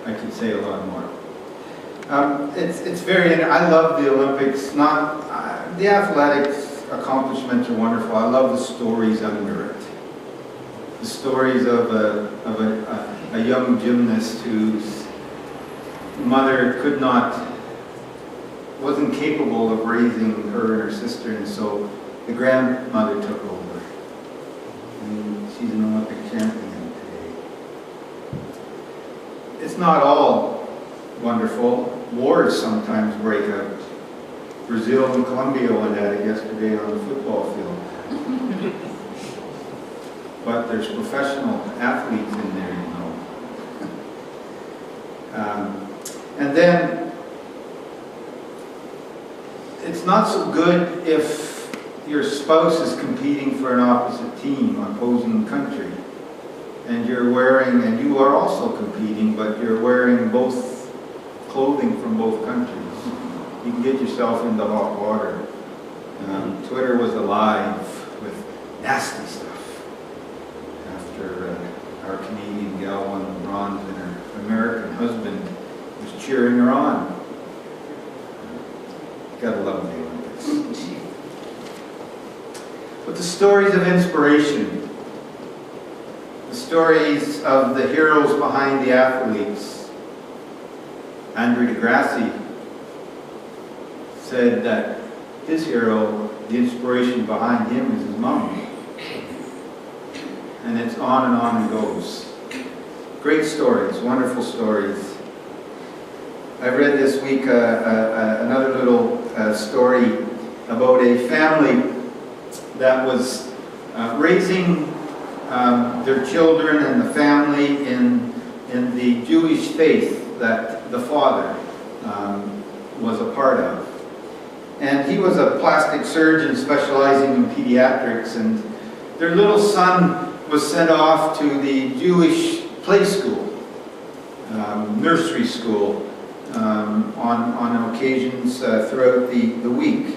I could say a lot more. It's very, I love the Olympics. The athletics accomplishments are wonderful. I love the stories under it. The stories of a young gymnast whose mother wasn't capable of raising her and her sister, and so the grandmother took over. And she's an Olympic champion today. It's not all wonderful. Wars sometimes break out. Brazil and Colombia went at it yesterday on the football field. But there's professional athletes in there, you know. And then, it's not so good if your spouse is competing for an opposite team, opposing country, and you are also competing, but you're wearing both clothing from both countries. You can get yourself into hot water. Twitter was alive with nasty stuff after our Canadian gal won the bronze and her American husband was cheering her on. Gotta love the Olympics. But the stories of inspiration, the stories of the heroes behind the athletes. Andre Degrassi said that his hero, the inspiration behind him, is his mom. And it's on and goes. Great stories, wonderful stories. I read this week another little story about a family that was raising their children and the family in the Jewish faith that the father was a part of. And he was a plastic surgeon specializing in pediatrics, and their little son was sent off to the Jewish play school, nursery school, on occasions throughout the week.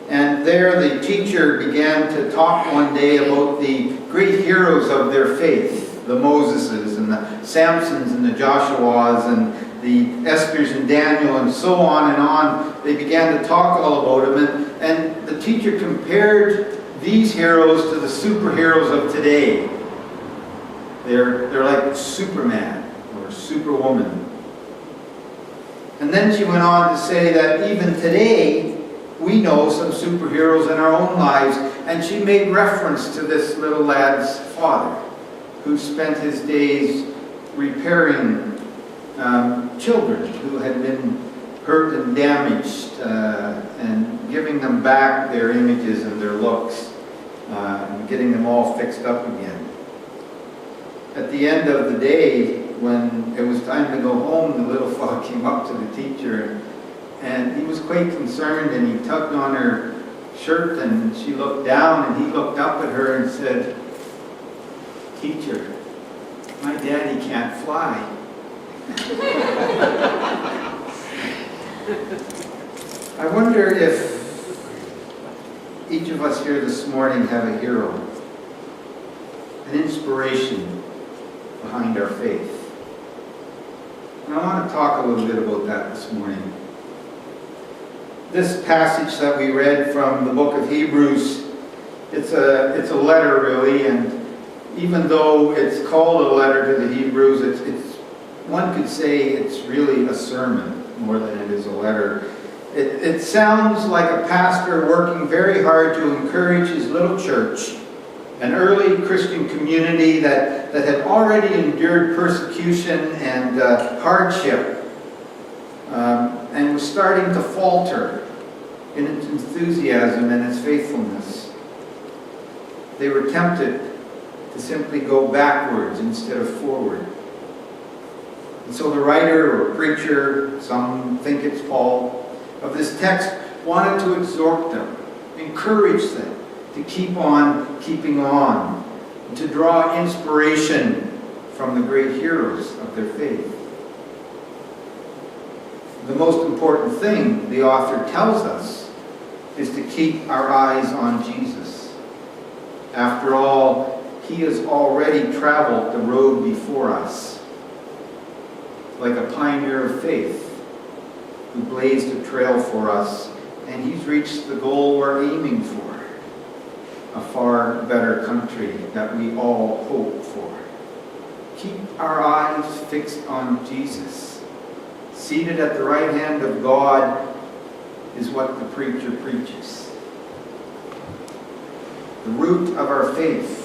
And there the teacher began to talk one day about the great heroes of their faith, the Moseses and the Samsons and the Joshuas and the Esthers and Daniel and so on and on. They began to talk all about them, and the teacher compared these heroes to the superheroes of today. They're like Superman or Superwoman. And then she went on to say that even today, we know some superheroes in our own lives, and she made reference to this little lad's father, who spent his days repairing children who had been hurt and damaged, and giving them back their images and their looks, and getting them all fixed up again. At the end of the day, when it was time to go home, the little fellow came up to the teacher, and he was quite concerned, and he tugged on her shirt, and she looked down, and he looked up at her and said, "Teacher, my daddy can't fly." I wonder if each of us here this morning have a hero, an inspiration behind our faith. And I want to talk a little bit about that this morning. This passage that we read from the book of Hebrews, it's a letter really, and even though it's called a letter to the Hebrews, it's one could say it's really a sermon more than it is a letter. It sounds like a pastor working very hard to encourage his little church, an early Christian community that had already endured persecution and hardship, and was starting to falter in its enthusiasm and its faithfulness. They were tempted to simply go backwards instead of forward. And so the writer or preacher, some think it's Paul, of this text wanted to exhort them, encourage them to keep on keeping on, and to draw inspiration from the great heroes of their faith. The most important thing the author tells us is to keep our eyes on Jesus. After all, he has already traveled the road before us. like a pioneer of faith who blazed a trail for us, and he's reached the goal we're aiming for, a far better country that we all hope for. Keep our eyes fixed on Jesus. Seated at the right hand of God is what the preacher preaches. The root of our faith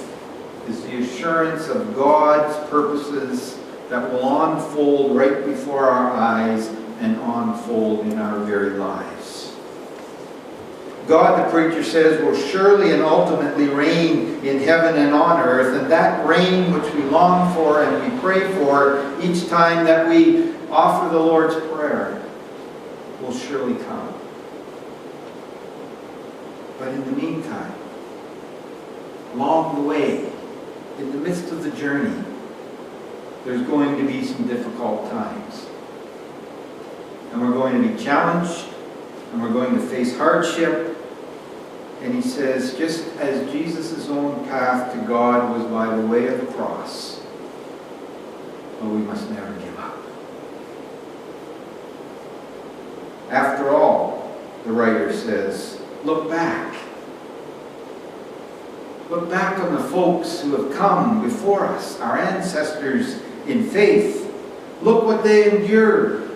is the assurance of God's purposes that will unfold right before our eyes and unfold in our very lives. God, the preacher says, will surely and ultimately reign in heaven and on earth, and that reign which we long for and we pray for each time that we offer the Lord's Prayer will surely come. But in the meantime, along the way, in the midst of the journey, there's going to be some difficult times. And we're going to be challenged, and we're going to face hardship. And he says, just as Jesus' own path to God was by the way of the cross, but we must never give up. After all, the writer says, look back. Look back on the folks who have come before us, our ancestors in faith. Look what they endured.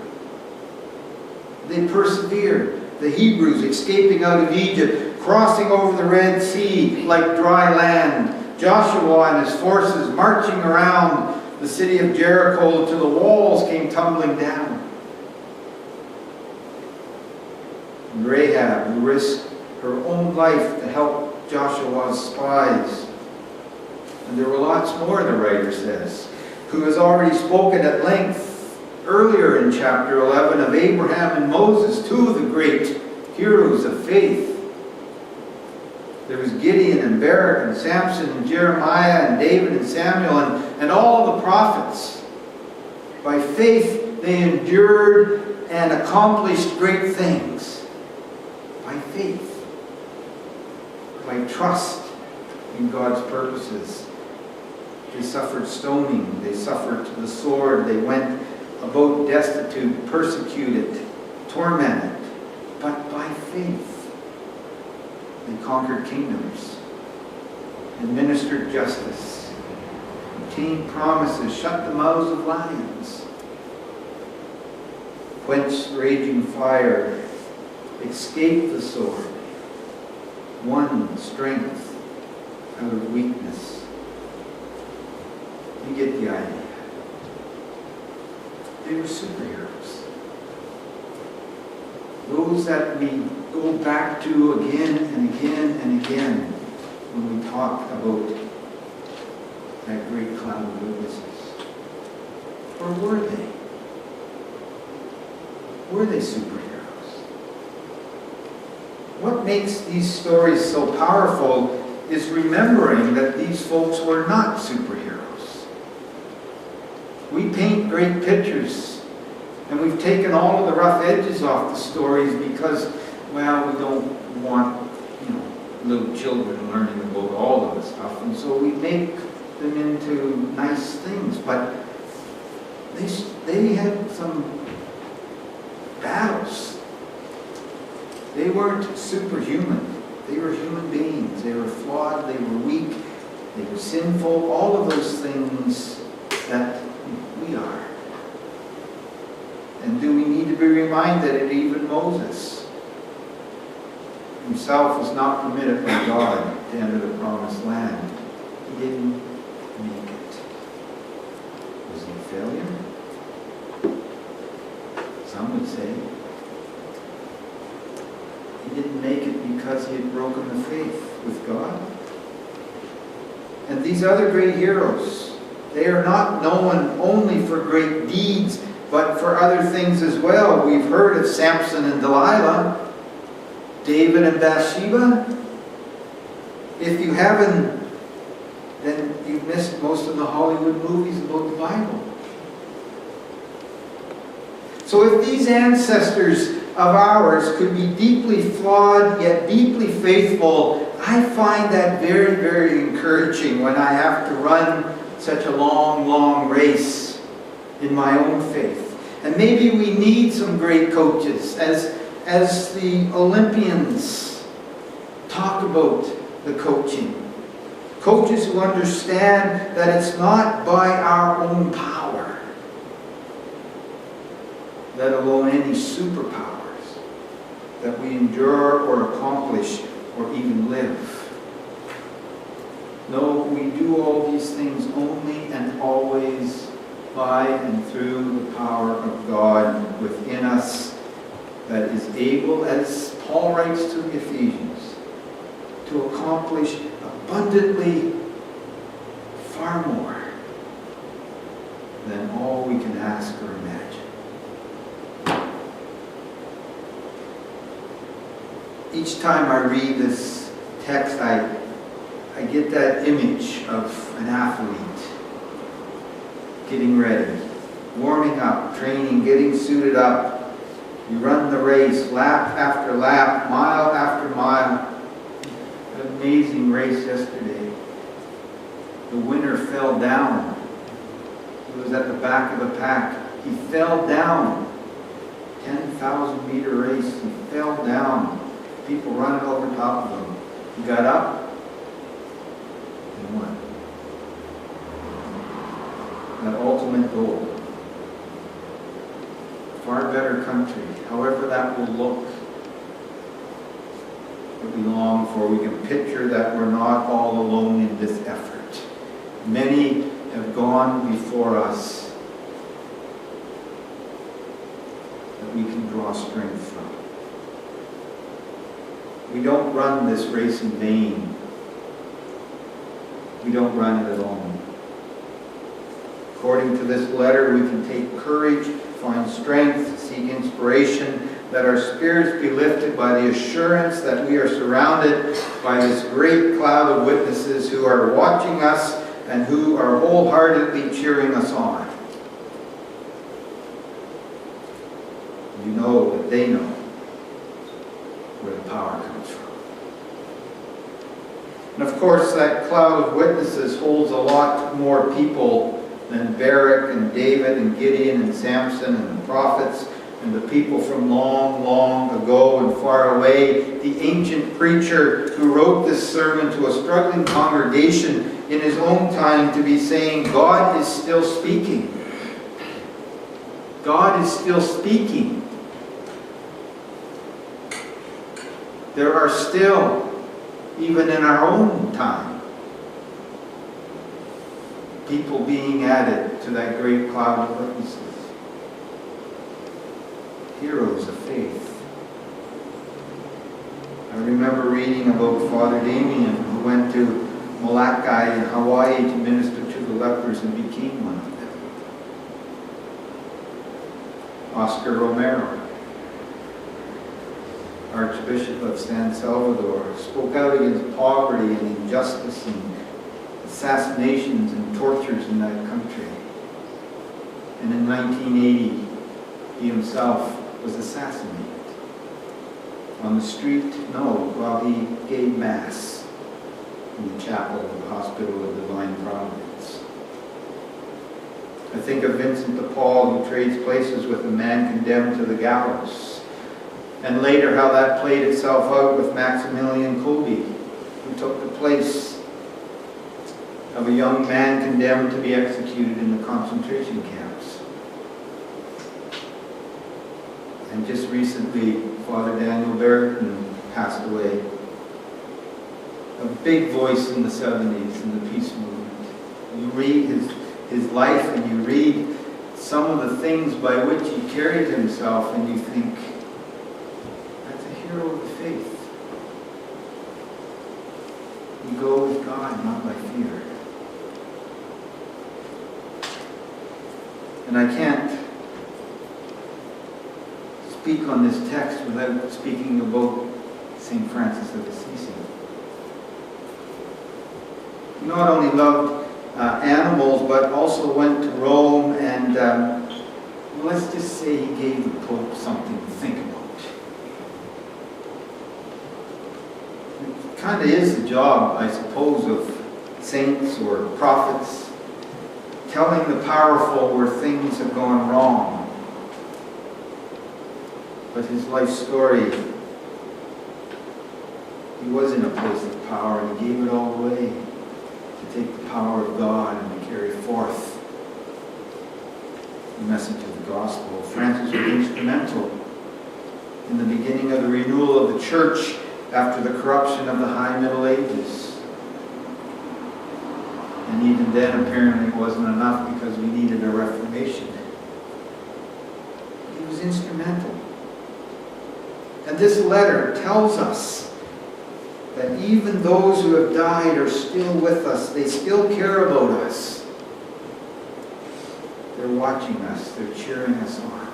They persevered. The Hebrews escaping out of Egypt, crossing over the Red Sea like dry land. Joshua and his forces marching around the city of Jericho till the walls came tumbling down. And Rahab, who risked her own life to help Joshua's spies. And there were lots more, the writer says, who has already spoken at length earlier in chapter 11 of Abraham and Moses, two of the great heroes of faith. There was Gideon and Barak and Samson and Jeremiah and David and Samuel and all the prophets. By faith they endured and accomplished great things. By faith. By trust in God's purposes. They suffered stoning, they suffered the sword, they went about destitute, persecuted, tormented. But by faith, they conquered kingdoms, administered justice, obtained promises, shut the mouths of lions, quenched raging fire, escaped the sword, won strength out of weakness. You get the idea. They were superheroes. Those that we go back to again and again and again when we talk about that great cloud of witnesses. Or were they? Were they superheroes? What makes these stories so powerful is remembering that these folks were not superheroes. We paint great pictures, and we've taken all of the rough edges off the stories because, well, we don't want, little children learning about all of the stuff, and so we make them into nice things. But they had some battles. They weren't superhuman. They were human beings. They were flawed. They were weak. They were sinful. All of those things that we are. And do we need to be reminded that even Moses himself was not permitted by God to enter the promised land? He didn't make it. Was he a failure? Some would say. He didn't make it because he had broken the faith with God. And these other great heroes, they are not known only for great deeds, but for other things as well. We've heard of Samson and Delilah, David and Bathsheba. If you haven't, then you've missed most of the Hollywood movies about the Bible. So if these ancestors of ours could be deeply flawed yet deeply faithful, I find that very, very encouraging when I have to run such a long, long race in my own faith. And maybe we need some great coaches as the Olympians talk about the coaching. Coaches who understand that it's not by our own power, let alone any superpowers, that we endure or accomplish or even live. No, we do all these things only and always by and through the power of God within us, that is able, as Paul writes to the Ephesians, to accomplish abundantly far more than all we can ask or imagine. Each time I read this text, I get that image of an athlete getting ready, warming up, training, getting suited up. You run the race, lap after lap, mile after mile. An amazing race yesterday. The winner fell down. He was at the back of the pack. He fell down. 10,000 meter race. He fell down. People running over top of him. He got up and won. That ultimate goal. Far better country, however that will look, that we long for. We can picture that we're not all alone in this effort. Many have gone before us that we can draw strength from. We don't run this race in vain. We don't run it alone. According to this letter, we can take courage, find strength, seek inspiration, let our spirits be lifted by the assurance that we are surrounded by this great cloud of witnesses who are watching us and who are wholeheartedly cheering us on. You know that they know where the power comes from. And of course, that cloud of witnesses holds a lot more people than Barak and David and Gideon and Samson and the prophets and the people from long, long ago and far away. The ancient preacher who wrote this sermon to a struggling congregation in his own time to be saying, God is still speaking. God is still speaking. There are still, even in our own time, people being added to that great cloud of witnesses. Heroes of faith. I remember reading about Father Damien, who went to Molokai in Hawaii to minister to the lepers and became one of them. Oscar Romero, Archbishop of San Salvador, spoke out against poverty and injustice and assassinations and tortures in that country. And in 1980, he himself was assassinated. On the street? No, while he gave Mass in the chapel of the Hospital of Divine Providence. I think of Vincent de Paul, who trades places with a man condemned to the gallows. And later how that played itself out with Maximilian Kolbe, who took the place of a young man condemned to be executed in the concentration camps. And just recently, Father Daniel Bergton passed away. A big voice in the 70s in the peace movement. You read his life and you read some of the things by which he carried himself and you think, that's a hero of the faith. You go with God, not by fear. And I can't speak on this text without speaking about St. Francis of Assisi. He not only loved animals, but also went to Rome and, let's just say he gave the Pope something to think about. It kind of is the job, I suppose, of saints or prophets, telling the powerful where things have gone wrong. But his life story, he was in a place of power and he gave it all away to take the power of God and to carry forth the message of the gospel. Francis was instrumental in the beginning of the renewal of the church after the corruption of the High Middle Ages. And even then, apparently, it wasn't enough because we needed a reformation. He was instrumental. And this letter tells us that even those who have died are still with us. They still care about us. They're watching us. They're cheering us on.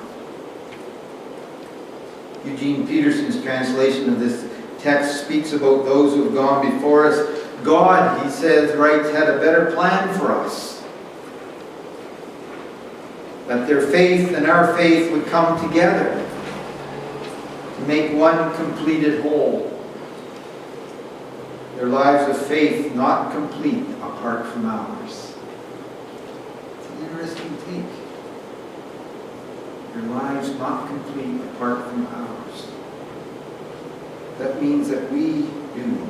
Eugene Peterson's translation of this text speaks about those who have gone before us. God, he says, writes, had a better plan for us. That their faith and our faith would come together to make one completed whole. Their lives of faith not complete apart from ours. It's an interesting take. Their lives not complete apart from ours. That means that we do.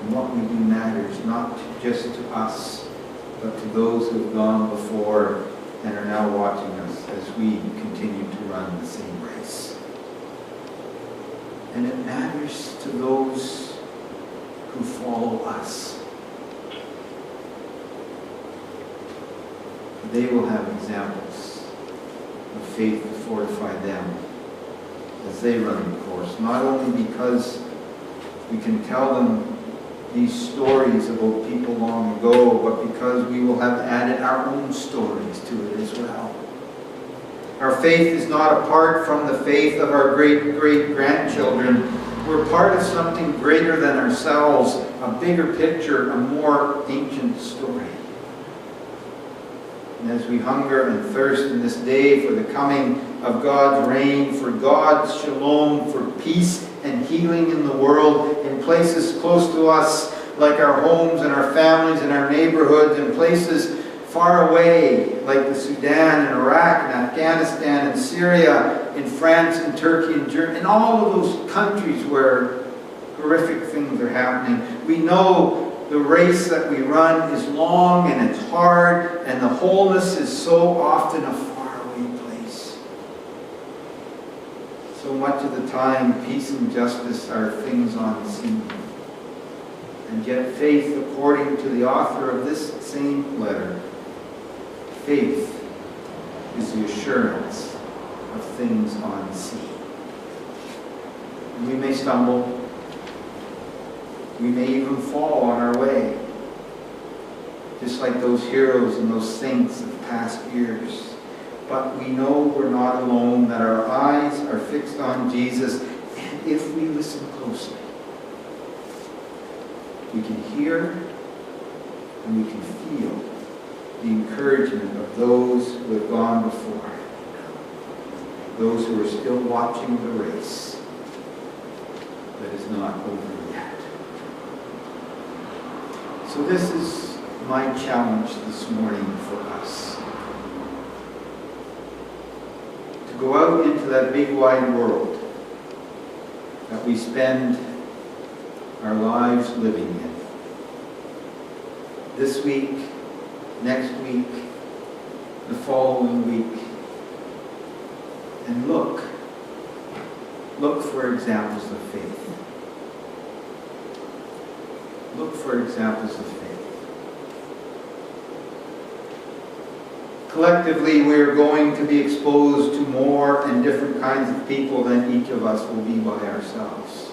And what we do matters not just to us, but to those who have gone before and are now watching us as we continue to run the same race. And it matters to those who follow us. They will have examples of faith to fortify them as they run the course. Not only because we can tell them these stories about people long ago, but because we will have added our own stories to it as well. Our faith is not apart from the faith of our great-great-grandchildren. We're part of something greater than ourselves, a bigger picture, a more ancient story. And as we hunger and thirst in this day for the coming of God's reign, for God's shalom, for peace and healing in the world, in places close to us, like our homes and our families and our neighborhoods, in places far away, like the Sudan and Iraq and Afghanistan and Syria, in France and Turkey and Germany, in all of those countries where horrific things are happening. We know the race that we run is long and it's hard, and the wholeness is so often a faraway place. So much of the time, peace and justice are things unseen. And yet faith, according to the author of this same letter, faith is the assurance of things unseen. And we may stumble. We may even fall on our way. Just like those heroes and those saints of past years. But we know we're not alone, that our eyes are fixed on Jesus. And if we listen closely, we can hear and we can feel the encouragement of those who have gone before. Those who are still watching the race that is not over yet. So this is my challenge this morning for us. To go out into that big wide world that we spend our lives living in. This week, next week, the following week. And look for examples of faith. Look for examples of faith. Collectively, we are going to be exposed to more and different kinds of people than each of us will be by ourselves.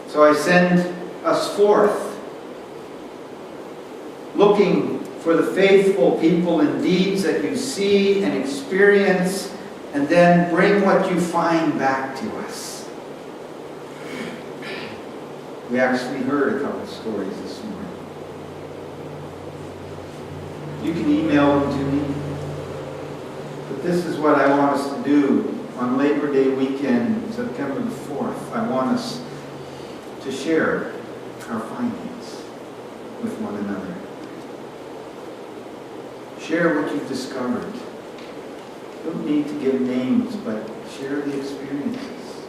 So I send us forth, looking for the faithful people and deeds that you see and experience, and then bring what you find back to us. We actually heard a couple of stories this morning. You can email them to me. But this is what I want us to do on Labor Day weekend, September the 4th. I want us to share our findings. with one another. Share what you've discovered. You don't need to give names, but share the experiences.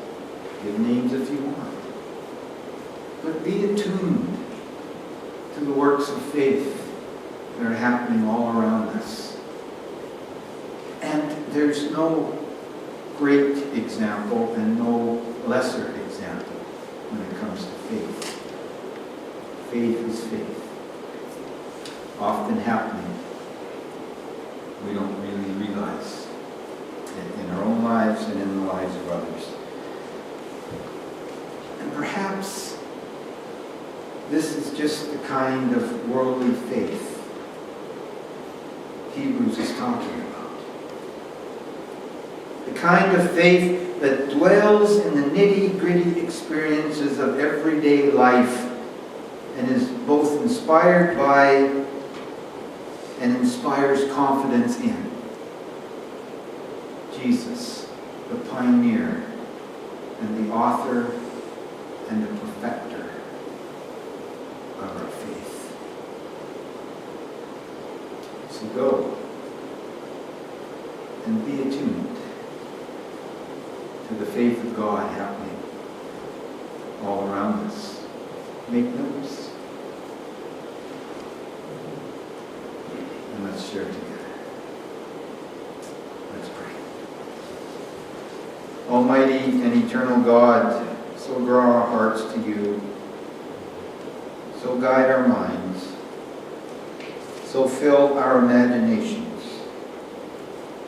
Give names if you want. But be attuned to the works of faith that are happening all around us. And there's no great example and no lesser example when it comes to faith. Faith is faith. Often happening, we don't really realize it in our own lives and in the lives of others. And perhaps this is just the kind of worldly faith Hebrews is talking about. The kind of faith that dwells in the nitty-gritty experiences of everyday life and is both inspired by and inspires confidence in Jesus, the pioneer and the author and the perfecter of our faith. So go and be attuned to the faith of God happening all around us. Make notes. And let's share together. Let's pray. Almighty and eternal God, so draw our hearts to you. So guide our minds. So fill our imaginations.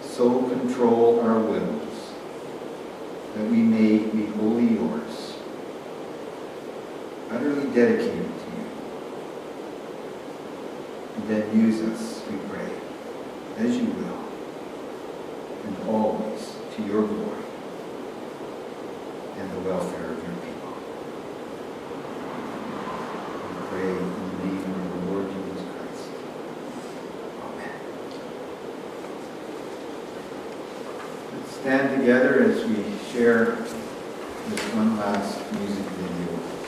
So control our wills, that we may be wholly yours, utterly dedicated to you. And then use us, we pray, as you will, and always to your glory and the welfare of your people. We pray in the name of the Lord Jesus Christ. Amen. Let's stand together as we share this one last music video.